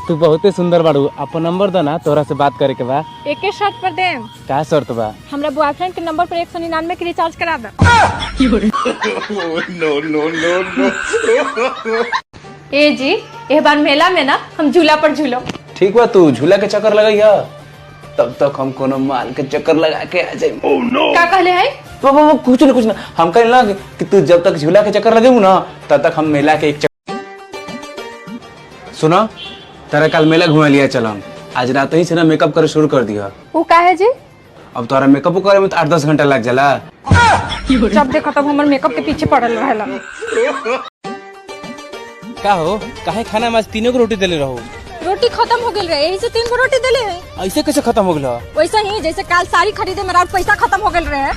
तू बहुते सुंदर बाड़ू, अपन नंबर दो ना, तोरा से बात करे के बा। एक शर्त पर दे। क्या शर्त बा? हमरा बॉयफ्रेंड के नंबर पर 199 के रिचार्ज करा दे। ए जी, एक बार मेला में ना हम झूला पर झूलो। ठीक बा, तू झूला के चक्कर लगाई है, तब तक हम कोनो माल के चक्कर लगा के आ जाए। क्या कहले है? कुछ ना हम कह ना कि तू जब तक झूला के चक्कर लगेबू ना तब तक हम मेला के एक सुना, तेरा कल मेला घुमा लिया चलम। आज रात ही से ना मेकअप करे शुरू कर दिया। वो का है जी? अब तोरा मेकअप करे में तो 8-10 घंटा लग जाला। जब देखो तब हमर मेकअप के पीछे पड़ल रहेला। का हो, काहे खाना में आज तीनों को रोटी देले रहो? रोटी खत्म हो गेल रहे, यही से 3 गो रोटी देले है। ऐसे कैसे खत्म हो गया? वैसा ही जैसे काल साड़ी खरीदे मेरा पैसा खत्म हो गेल रहे।